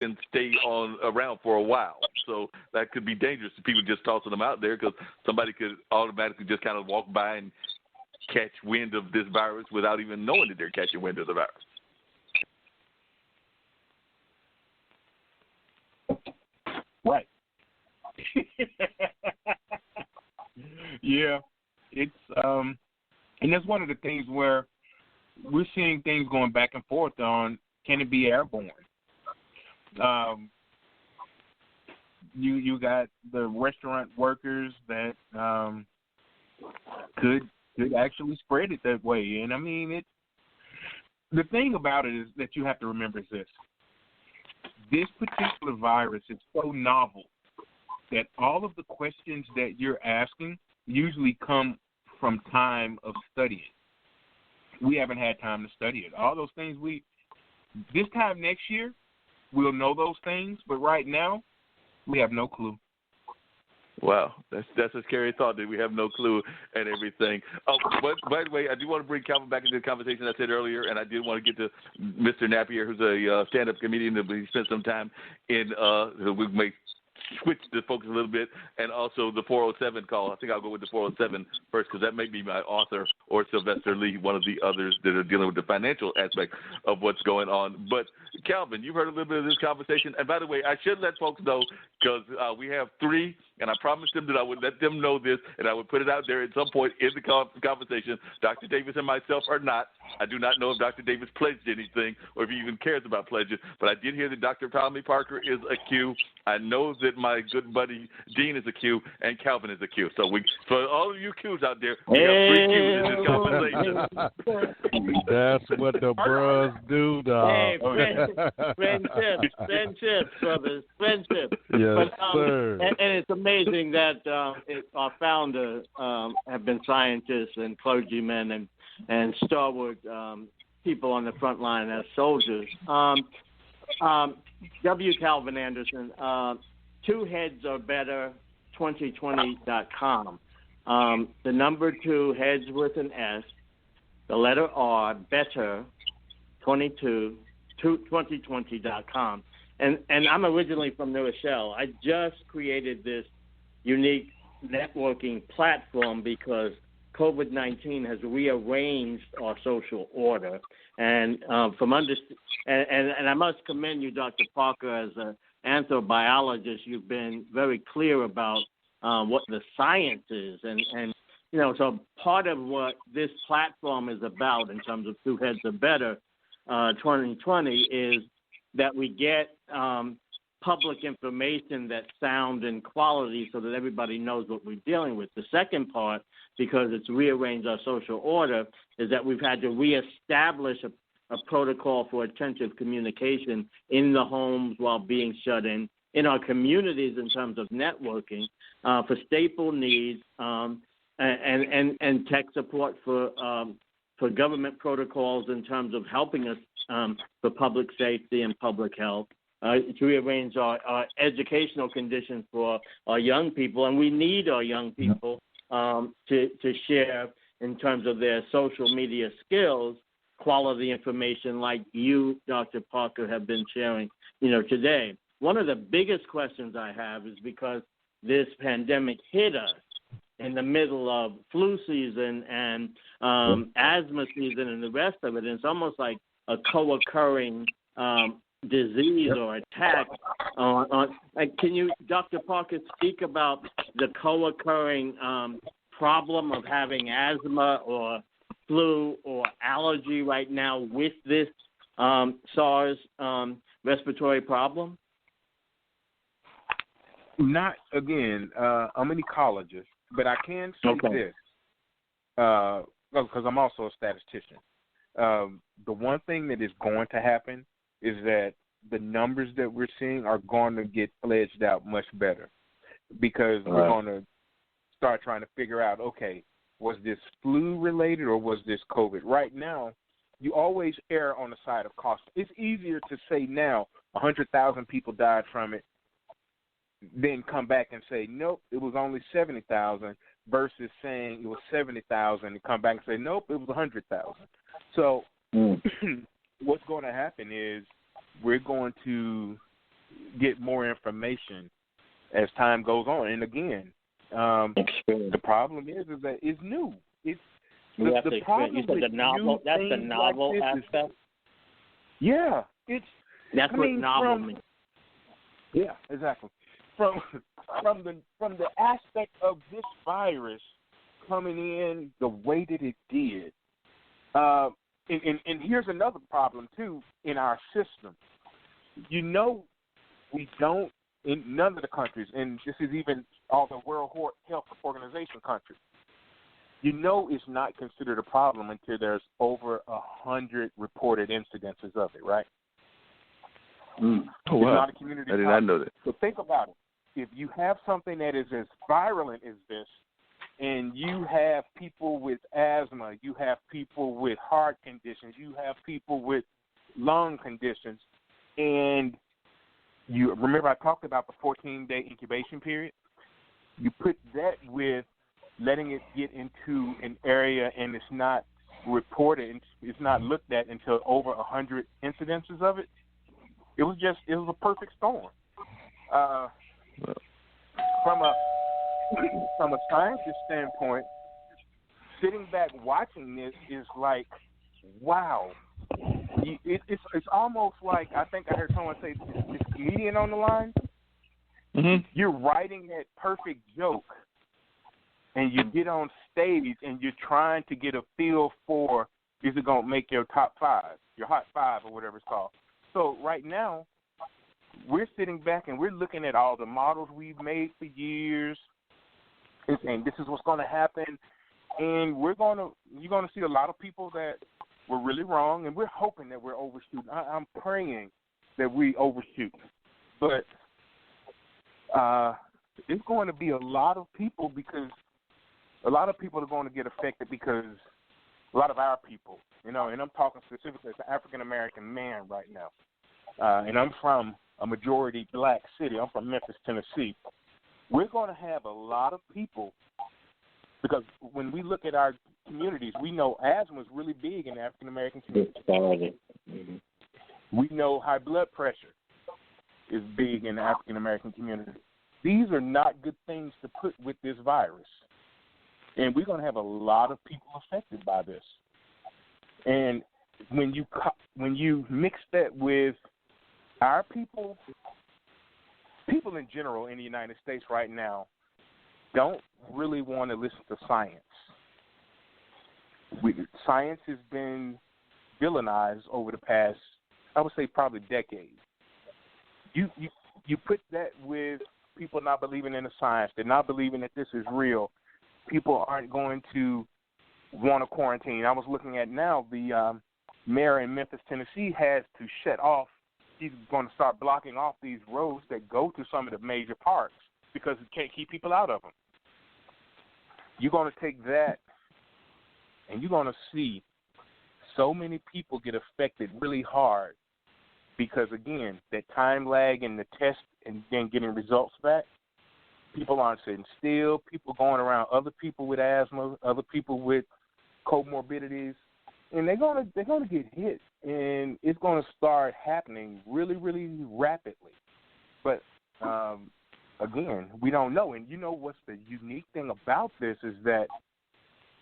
and stay on around for a while. So that could be dangerous to people just tossing them out there, because somebody could automatically just kind of walk by and catch wind of this virus without even knowing that they're catching wind of the virus. Right. Yeah, it's and that's one of the things where we're seeing things going back and forth on, can it be airborne? You got the restaurant workers that could actually spread it that way, and I mean the thing about it is that you have to remember is this: this particular virus is so novel that all of the questions that you're asking usually come from time of studying. We haven't had time to study it. All those things this time next year, we'll know those things, but right now, we have no clue. Wow, that's a scary thought that we have no clue and everything. Oh, but by the way, I do want to bring Calvin back into the conversation I said earlier, and I did want to get to Mr. Napier, who's a stand-up comedian that we spent some time in. We may switch the focus a little bit, and also the 407 call. I think I'll go with the 407 first, because that may be my author or Sylvester Lee, one of the others that are dealing with the financial aspect of what's going on. But Calvin, you've heard a little bit of this conversation. And by the way, I should let folks know, because we have three, and I promised them that I would let them know this, and I would put it out there at some point in the conversation. Dr. Davis and myself are not. I do not know if Dr. Davis pledged anything or if he even cares about pledges, but I did hear that Dr. Tommy Parker is a Q. I know that my good buddy Dean is a Q, and Calvin is a Q. So for all of you Qs out there, we have three Qs in this conversation. That's what the bros do, dog. Hey, friendship, brothers, friendship. Yes, sir. And it's amazing that our founders have been scientists and clergymen and stalwart people on the front line as soldiers. W. Calvin Anderson, Two Heads Are Better, 2020.com. The number 2, heads with an S, the letter R, better, 2020.com. And I'm originally from New Rochelle. I just created this unique networking platform because COVID-19 has rearranged our social order, and I must commend you, Dr. Parker, as an anthrobiologist. You've been very clear about what the science is, and so part of what this platform is about in terms of Two Heads Are Better, 2020, is that we get public information that's sound in quality so that everybody knows what we're dealing with. The second part, because it's rearranged our social order, is that we've had to reestablish a protocol for attentive communication in the homes while being shut in our communities in terms of networking, for staple needs, and tech support for government protocols in terms of helping us for public safety and public health. To rearrange our educational conditions for our young people, and we need our young people to share in terms of their social media skills, quality information like you, Dr. Parker, have been sharing, today. One of the biggest questions I have is because this pandemic hit us in the middle of flu season and asthma season and the rest of it, and it's almost like a co-occurring disease or attack can you, Dr. Parker, speak about the co-occurring problem of having asthma or flu or allergy right now with this SARS respiratory problem? Not again. I'm an ecologist, but I can say this because I'm also a statistician. The one thing that is going to happen is that the numbers that we're seeing are going to get fledged out much better because we're going to start trying to figure out, okay, was this flu related or was this COVID? Right now, you always err on the side of caution. It's easier to say now 100,000 people died from it then come back and say, nope, it was only 70,000 versus saying it was 70,000 and come back and say, nope, it was 100,000. So what's going to happen is we're going to get more information as time goes on. And again, the problem is that it's new. It's you have the to problem you said with the novel. That's the novel like aspect. That's what novel means. Yeah, exactly. From the aspect of this virus coming in the way that it did, and here's another problem too in our system. We don't in none of the countries, and this is even all the World Health Organization countries. It's not considered a problem until there's over 100 reported incidences of it, right? Oh, wow. Not a community I did not know that. So think about it. If you have something that is as virulent as this, and you have people with asthma, you have people with heart conditions, you have people with lung conditions, and you remember I talked about the 14-day incubation period? You put that with letting it get into an area and it's not reported, it's not looked at until over 100 incidences of it. It was a perfect storm. From a scientist standpoint, sitting back watching this is like, wow. It's almost like, I think I heard someone say, this comedian on the line. Mm-hmm. You're writing that perfect joke, and you get on stage and you're trying to get a feel for, is it going to make your top five, your hot five, or whatever it's called. So right now, we're sitting back and we're looking at all the models we've made for years, and this is what's going to happen. And you're going to see a lot of people that were really wrong, and we're hoping that we're overshooting. I'm praying that we overshoot, but it's going to be a lot of people, because a lot of people are going to get affected, because a lot of our people, and I'm talking specifically as an African-American man right now, and I'm from a majority black city. I'm from Memphis, Tennessee. We're going to have a lot of people, because when we look at our communities, we know asthma is really big in the African-American community. Mm-hmm. We know high blood pressure is big in the African-American community. These are not good things to put with this virus. And we're going to have a lot of people affected by this. And when you mix that with our people in general in the United States right now don't really want to listen to science. Science has been villainized over the past, I would say, probably decades. You put that with people not believing in the science, they're not believing that this is real. People aren't going to want to quarantine. I was looking at now the mayor in Memphis, Tennessee has to shut off. He's going to start blocking off these roads that go to some of the major parks because he can't keep people out of them. You're going to take that and you're going to see so many people get affected really hard because, again, that time lag in the test and then getting results back, people aren't sitting still, people going around other people with asthma, other people with comorbidities, and they're going to get hit, and it's going to start happening really, really rapidly. But, again, we don't know. And what's the unique thing about this is that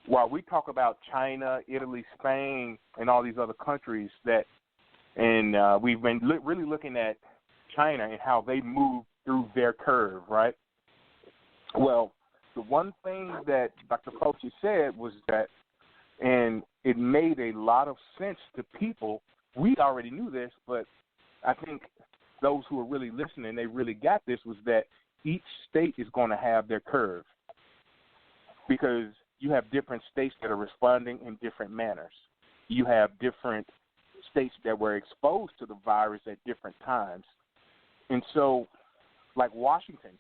while we talk about China, Italy, Spain, and all these other countries and we've been really looking at China and how they move through their curve, right? Well, the one thing that Dr. Fauci said was that, and it made a lot of sense to people. We already knew this, but I think those who are really listening, they really got this, was that each state is going to have their curve because you have different states that are responding in different manners. You have different states that were exposed to the virus at different times. And so, like Washington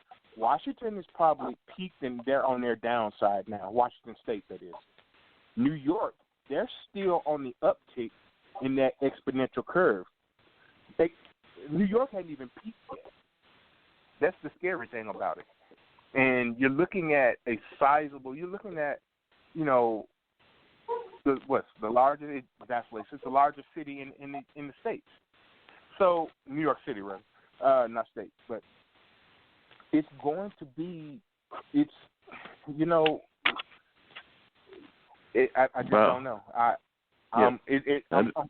is probably peaked and they're on their downside now, Washington State, that is. New York, they're still on the uptick in that exponential curve. New York hadn't even peaked yet. That's the scary thing about it. And you're looking at the largest city in the States. So, New York City, rather. not state, but it's going to be, it's, you know, I just don't know. I'm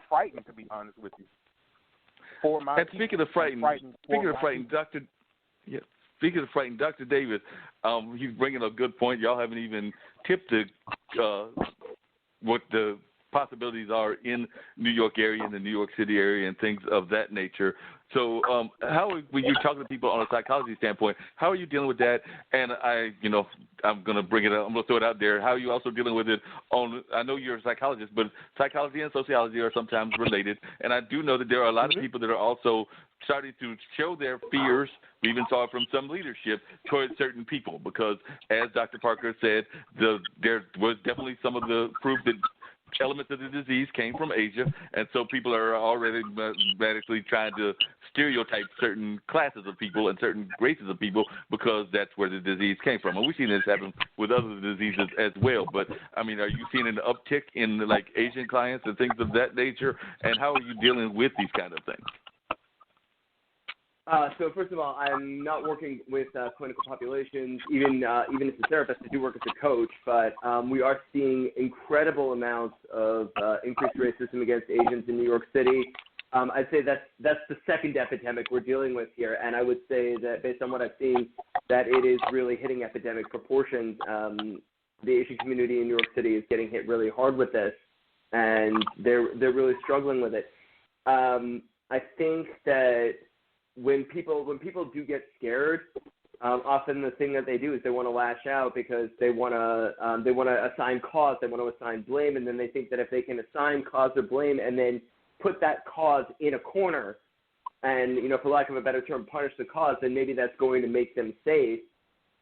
frightened, to be honest with you. And speaking of frightened, Dr. Davis, he's bringing a good point. Y'all haven't even tipped what the possibilities are in New York area, in the New York City area, and things of that nature. So when you're talking to people on a psychology standpoint, how are you dealing with that? And I'm going to bring it up. I'm going to throw it out there. How are you also dealing with it I know you're a psychologist, but psychology and sociology are sometimes related. And I do know that there are a lot of people that are also starting to show their fears. We even saw it from some leadership towards certain people because, as Dr. Parker said, there was definitely some of the proof that elements of the disease came from Asia, and so people are already radically trying to stereotype certain classes of people and certain races of people because that's where the disease came from. And we've seen this happen with other diseases as well. But, I mean, are you seeing an uptick in, like, Asian clients and things of that nature, and how are you dealing with these kind of things? So first of all, I'm not working with clinical populations, even as a therapist. I do work as a coach, but we are seeing incredible amounts of increased racism against Asians in New York City. I'd say that's the second epidemic we're dealing with here, and I would say that based on what I've seen, that it is really hitting epidemic proportions. The Asian community in New York City is getting hit really hard with this, and they're really struggling with it. I think that when people do get scared, often the thing that they do is they want to lash out because they want to assign cause, they want to assign blame, and then they think that if they can assign cause or blame and then put that cause in a corner, and for lack of a better term, punish the cause, then maybe that's going to make them safe.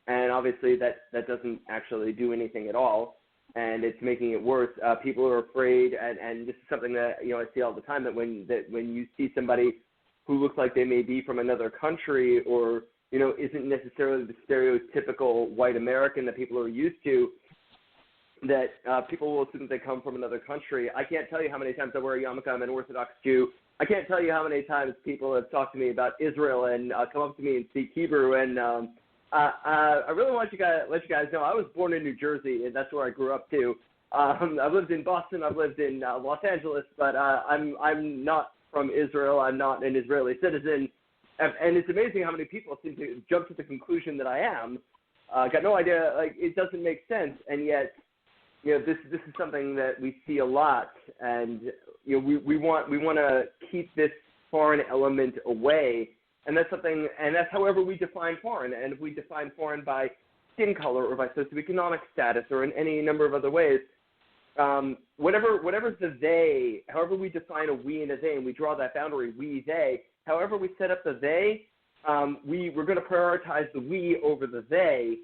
And obviously that doesn't actually do anything at all, and it's making it worse. People are afraid, and this is something that I see all the time, that when you see somebody who looks like they may be from another country or, isn't necessarily the stereotypical white American that people are used to, that people will assume they come from another country. I can't tell you how many times I wear a yarmulke. I'm an Orthodox Jew. I can't tell you how many times people have talked to me about Israel and come up to me and speak Hebrew. And I really want to let you guys know I was born in New Jersey, and that's where I grew up too. I've lived in Boston. I've lived in Los Angeles, but I'm not from Israel. I'm not an Israeli citizen, and it's amazing how many people seem to jump to the conclusion that I am. Got no idea. Like, it doesn't make sense, and yet, this is something that we see a lot, and we want to keep this foreign element away, and that's something, and that's however we define foreign. And if we define foreign by skin color or by socioeconomic status or in any number of other ways, whatever's the they, however we define a we and a they, and we draw that boundary, we, they, however we set up the they, we're going to prioritize the we over the they.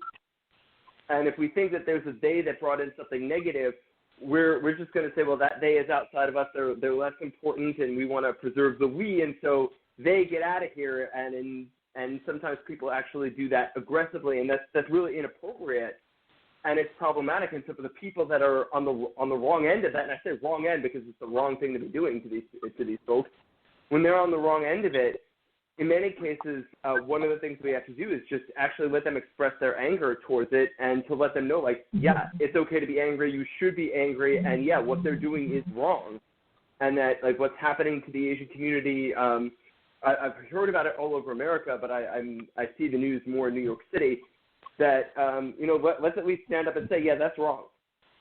And if we think that there's a they that brought in something negative, we're just going to say, well, that they is outside of us, they're less important, and we want to preserve the we, and so they get out of here. And sometimes people actually do that aggressively, and that's really inappropriate. And it's problematic, and so for the people that are on the wrong end of that, and I say wrong end because it's the wrong thing to be doing to these folks, when they're on the wrong end of it, in many cases, one of the things we have to do is just actually let them express their anger towards it, and to let them know, like, yeah, it's okay to be angry, you should be angry, and yeah, what they're doing is wrong, and that, like, what's happening to the Asian community, I've heard about it all over America, but I see the news more in New York City. That, let's at least stand up and say, yeah, that's wrong.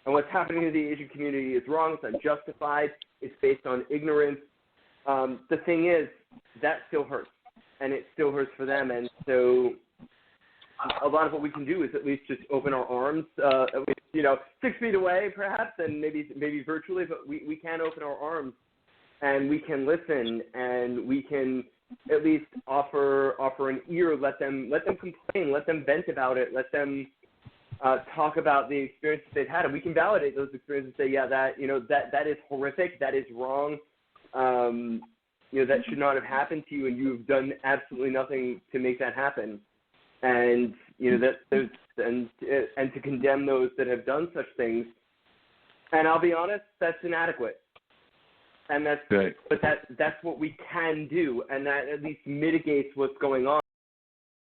And what's happening to the Asian community is wrong. It's unjustified. It's based on ignorance. The thing is, that still hurts, and it still hurts for them. And so a lot of what we can do is at least just open our arms, at least, 6 feet away perhaps, and maybe virtually, but we can open our arms, and we can listen, and we can at least offer an ear, let them complain, let them vent about it, let them talk about the experiences they've had, and we can validate those experiences and say, yeah, that is horrific, that is wrong, that should not have happened to you, and you've done absolutely nothing to make that happen, and and to condemn those that have done such things. And I'll be honest, that's inadequate. And that's right. but that's what we can do, and that at least mitigates what's going on.